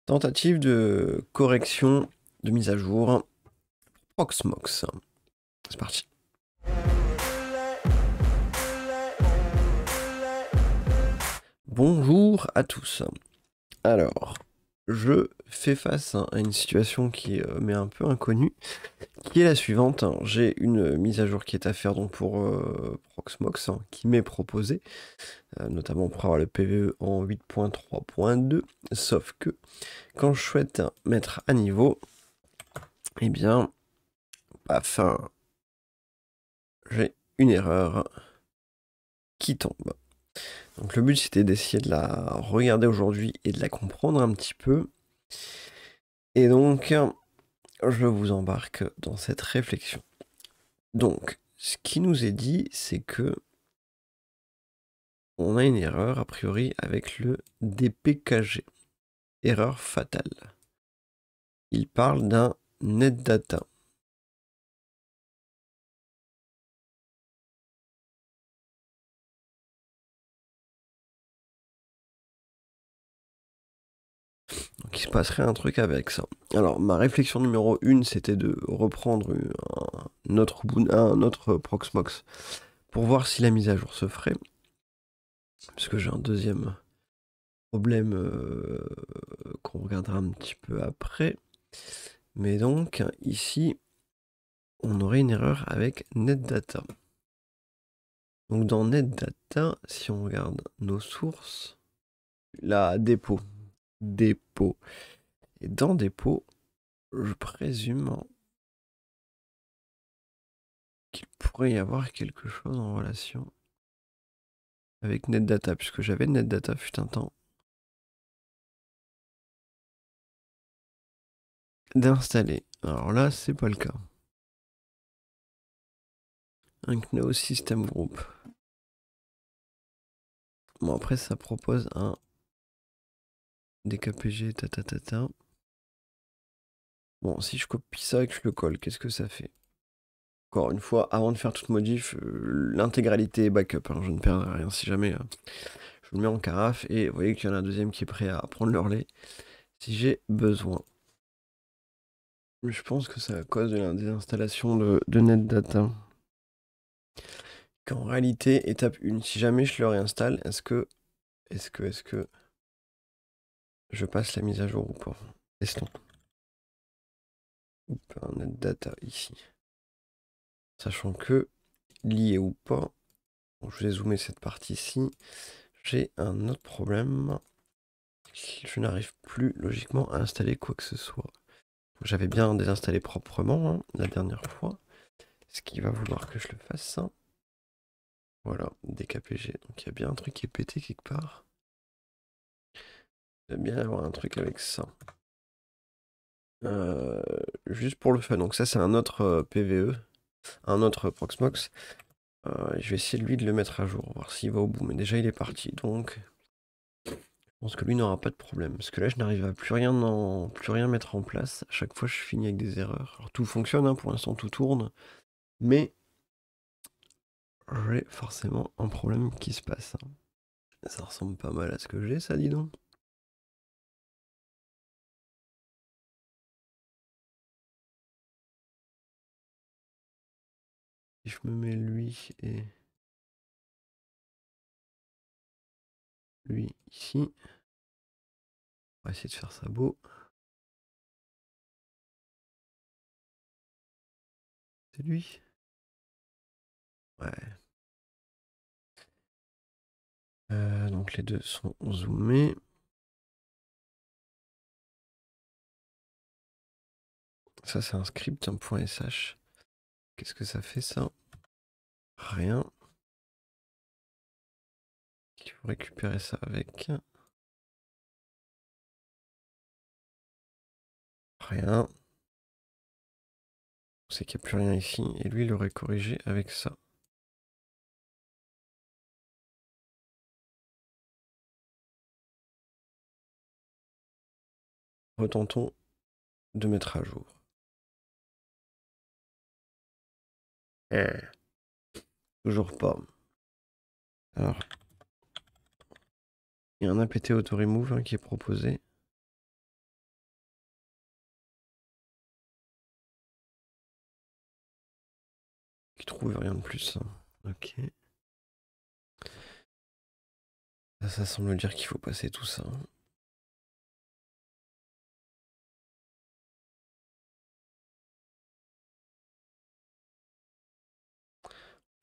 Tentative de correction de mise à jour Proxmox. C'est parti. Bonjour à tous. Alors, je fais face à une situation qui m'est un peu inconnue, qui est la suivante. J'ai une mise à jour qui est à faire donc pour Proxmox, qui m'est proposée, notamment pour avoir le PVE en 8.3.2, sauf que quand je souhaite mettre à niveau, eh bien, paf, j'ai une erreur qui tombe. Donc le but c'était d'essayer de la regarder aujourd'hui et de la comprendre un petit peu. Et donc je vous embarque dans cette réflexion. Donc ce qui nous est dit, c'est que on a une erreur a priori avec le DPKG. Erreur fatale. Il parle d'un NetData. Donc il se passerait un truc avec ça. Alors ma réflexion numéro 1, c'était de reprendre un autre Proxmox pour voir si la mise à jour se ferait. Parce que j'ai un deuxième problème qu'on regardera un petit peu après. Mais donc ici, on aurait une erreur avec NetData. Donc dans NetData, si on regarde nos sources, là, dépôt. Et dans dépôt, je présume qu'il pourrait y avoir quelque chose en relation avec NetData, puisque j'avais NetData fut un temps d'installer. Alors là, c'est pas le cas. Un Knao System Group. Bon, après, ça propose un DKPG, ta. Bon, si je copie ça et que je le colle, qu'est-ce que ça fait? Encore une fois, avant de faire toute modif, l'intégralité est backup, hein, je ne perdrai rien si jamais je le mets en carafe, et vous voyez qu'il y en a un deuxième qui est prêt à prendre le relais si j'ai besoin. Mais je pense que c'est à cause de la désinstallation de NetData. Qu'en réalité, étape 1, si jamais je le réinstalle, est-ce que je passe la mise à jour ou pas? Testons. NetData ici. Sachant que, lié ou pas, je vais zoomer cette partie-ci, j'ai un autre problème. Je n'arrive plus logiquement à installer quoi que ce soit. J'avais bien désinstallé proprement la dernière fois. Ce qui va vouloir que je le fasse. Voilà, DKPG. Donc il y a bien un truc qui est pété quelque part. Il va bien y avoir un truc avec ça. Juste pour le fun. Donc ça c'est un autre PVE. Un autre Proxmox. Je vais essayer lui de le mettre à jour. Voir s'il va au bout. Mais déjà il est parti. Donc je pense que lui n'aura pas de problème. Parce que là, je n'arrive à plus rien mettre en place. À chaque fois, je finis avec des erreurs. Alors, tout fonctionne, hein, pour l'instant, tout tourne. Mais j'ai forcément un problème qui se passe. Ça ressemble pas mal à ce que j'ai, ça, dis donc. Si je me mets lui et lui ici, on va essayer de faire ça beau. C'est lui? Ouais. Donc les deux sont zoomés. Ça, c'est un script, un .sh. Qu'est-ce que ça fait, ça? Rien. Il faut récupérer ça avec. Rien. C'est qu'il n'y a plus rien ici. Et lui, il aurait corrigé avec ça. Retentons de mettre à jour. Toujours pas. Alors, il y a un apt auto remove qui est proposé. Puis trouve rien de plus. Ok. Ça semble dire qu'il faut passer tout ça.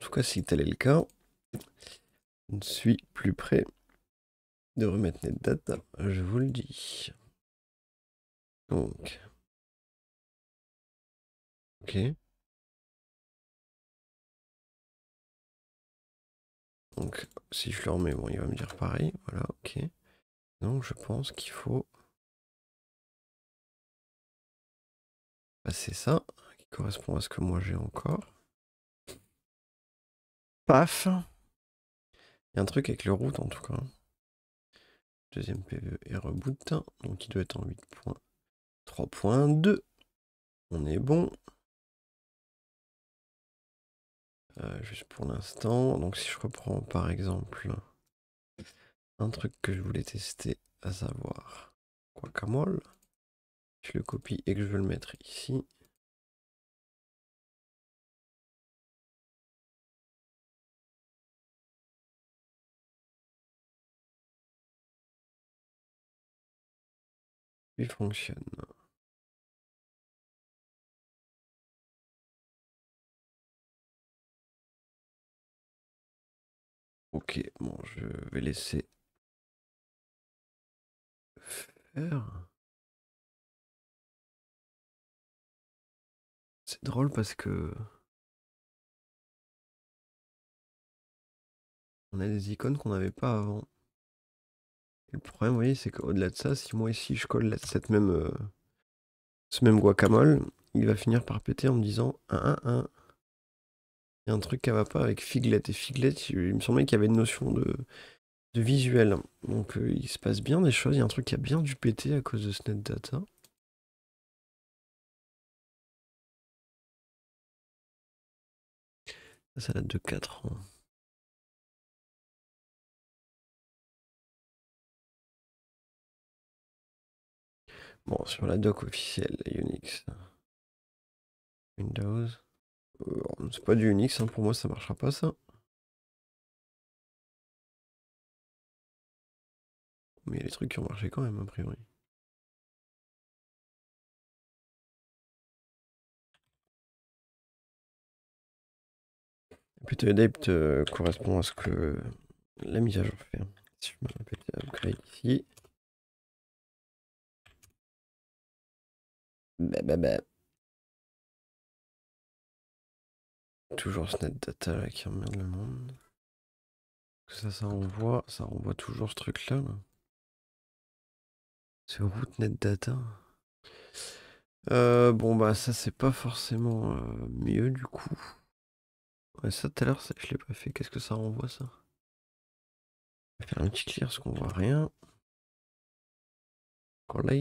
En tout cas, si tel est le cas, je ne suis plus prêt de remettre NetData, je vous le dis. Donc. Ok. Donc, si je le remets, bon, il va me dire pareil. Voilà, ok. Donc, je pense qu'il faut passer ça, qui correspond à ce que moi j'ai encore. Paf! Il y a un truc avec le route en tout cas. Deuxième PVE et reboot. Donc, il doit être en 8.3.2. On est bon. Juste pour l'instant. Donc, si je reprends par exemple un truc que je voulais tester, à savoir Guacamole. Je le copie et que je veux le mettre ici. Il fonctionne. Ok, bon, je vais laisser faire. C'est drôle parce que on a des icônes qu'on n'avait pas avant. Et le problème, vous voyez, c'est qu'au-delà de ça, si moi ici je colle ce même guacamole, il va finir par péter en me disant il y a un truc qui va pas avec Figlet. Et Figlet, il me semblait qu'il y avait une notion de visuel. Donc il se passe bien des choses. Il y a un truc qui a bien dû péter à cause de ce NetData. Ça date de 4 ans. Bon, sur la doc officielle Unix, Windows. C'est pas du Unix, hein, pour moi ça marchera pas ça. Mais il y a des trucs qui ont marché quand même, a priori. Plutôt adapt correspond à ce que la mise à jour fait. Si je me répète, upgrade ici. Bah. Toujours ce NetData là qui emmerde le monde. Ça renvoie toujours ce truc là. C'est route NetData. Bon bah ça c'est pas forcément mieux du coup. Ouais, ça tout à l'heure je l'ai pas fait. Qu'est-ce que ça renvoie ça? On va faire un petit clear parce qu'on voit rien. Encore là.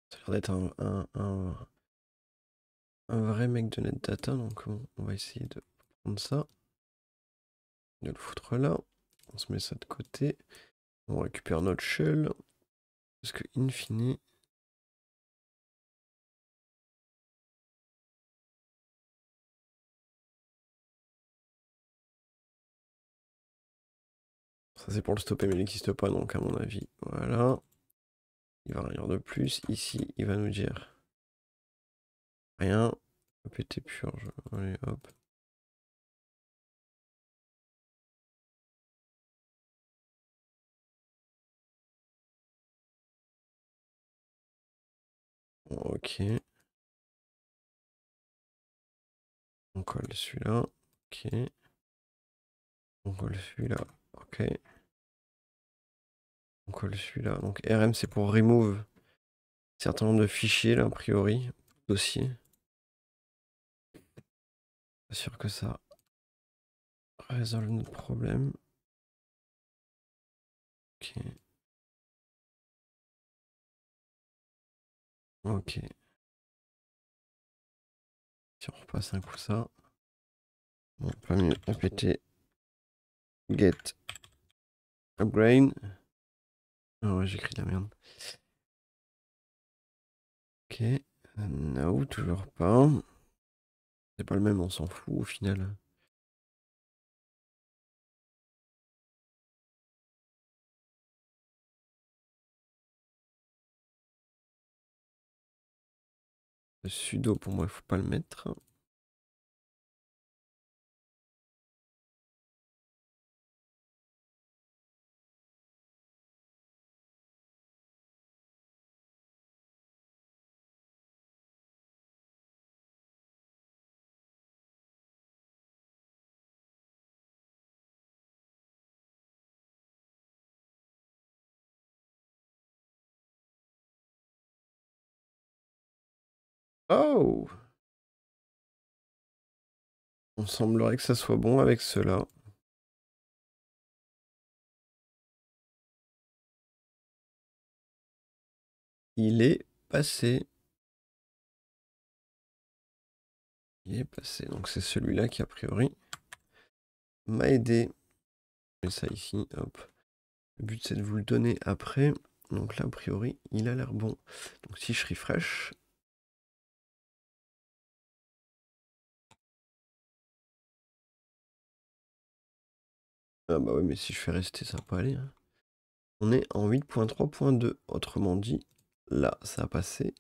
Ça a l'air d'être un vrai mec de NetData, donc on va essayer de prendre ça, de le foutre là. On se met ça de côté. On récupère notre shell. Parce que in fine. Ça c'est pour le stopper mais il n'existe pas donc à mon avis. Voilà. Il va rien de plus. Ici il va nous dire rien. PT purge. Allez hop. Bon, ok. On colle celui-là. Ok. On colle celui-là. Ok. On colle celui-là. Donc RM c'est pour remove certain nombre de fichiers là a priori. Dossier. Pas sûr que ça résolve notre problème. Ok. Ok. Si on repasse un coup ça. Bon, pas mieux. Répéter. Get. Upgrade. Ah ouais, j'écris de la merde. Ok. No, toujours pas. C'est pas le même, on s'en fout au final. Le sudo, pour moi, il faut pas le mettre. Oh! On semblerait que ça soit bon avec cela. Il est passé. Il est passé. Donc c'est celui-là qui, a priori, m'a aidé. Je mets ça ici, hop. Le but, c'est de vous le donner après. Donc là, a priori, il a l'air bon. Donc si je refresh... Ah bah ouais, mais si je fais rester, ça va pas aller. Hein. On est en 8.3.2. Autrement dit, là, ça a passé.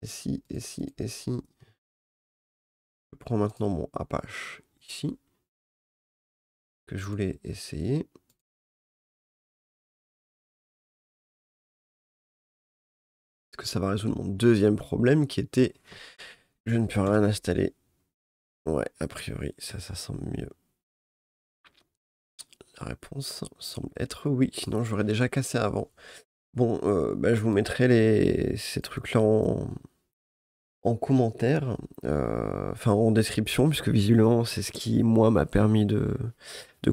Et si, et si, et si... Je prends maintenant mon Apache ici, que je voulais essayer. Est-ce que ça va résoudre mon deuxième problème qui était je ne peux rien installer. Ouais, a priori, ça semble mieux. La réponse semble être oui, sinon j'aurais déjà cassé avant. Bon, bah, je vous mettrai ces trucs-là en commentaire, enfin en description, puisque visiblement c'est ce qui, moi, m'a permis de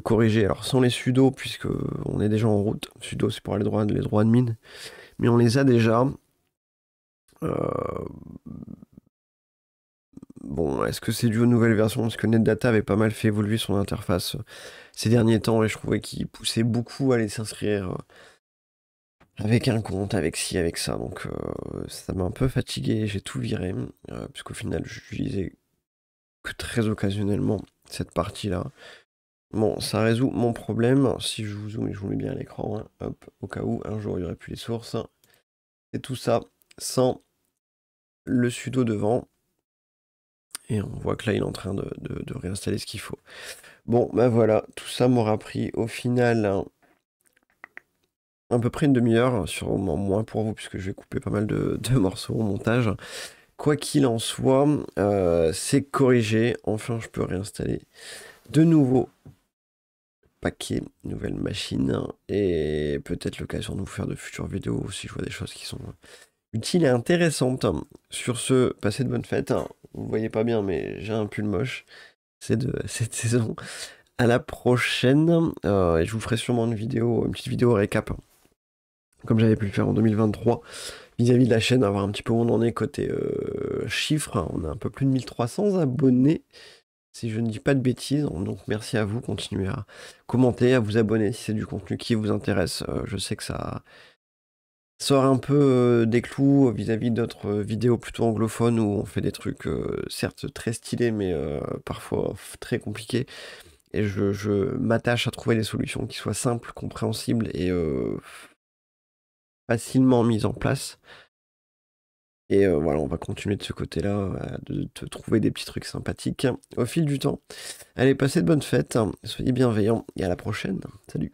corriger. Alors sans les sudo, puisque on est déjà en route. Sudo, c'est pour les droits admin, mais on les a déjà. Bon, est-ce que c'est dû aux nouvelles versions? Parce que NetData avait pas mal fait évoluer son interface ces derniers temps, et je trouvais qu'il poussait beaucoup à aller s'inscrire avec un compte, avec ci, avec ça. Donc ça m'a un peu fatigué, j'ai tout viré, puisqu'au final, j'utilisais que très occasionnellement cette partie-là. Bon, ça résout mon problème. Si je vous zoome et je vous mets bien à l'écran, hein, hop, au cas où un jour il n'y aurait plus les sources. C'est tout ça sans le sudo devant. Et on voit que là, il est en train de réinstaller ce qu'il faut. Bon, bah voilà, tout ça m'aura pris au final à peu près une demi-heure, sûrement moins pour vous, puisque je vais couper pas mal de morceaux au montage. Quoi qu'il en soit, c'est corrigé. Enfin, je peux réinstaller de nouveaux paquets, nouvelles machines, et peut-être l'occasion de vous faire de futures vidéos si je vois des choses qui sont utiles et intéressantes. Sur ce, passez de bonnes fêtes. Vous le voyez pas bien, mais j'ai un pull moche. C'est de cette saison. À la prochaine, et je vous ferai sûrement une petite vidéo récap, comme j'avais pu le faire en 2023, vis-à-vis de la chaîne, voir un petit peu où on en est côté chiffres. On a un peu plus de 1300 abonnés, si je ne dis pas de bêtises. Donc merci à vous, continuez à commenter, à vous abonner si c'est du contenu qui vous intéresse. Je sais que ça sort un peu des clous vis-à-vis d'autres vidéos plutôt anglophones où on fait des trucs certes très stylés, mais parfois très compliqués. Et je m'attache à trouver des solutions qui soient simples, compréhensibles et facilement mises en place. Et voilà, on va continuer de ce côté-là, de trouver des petits trucs sympathiques au fil du temps. Allez, passez de bonnes fêtes, soyez bienveillants et à la prochaine. Salut!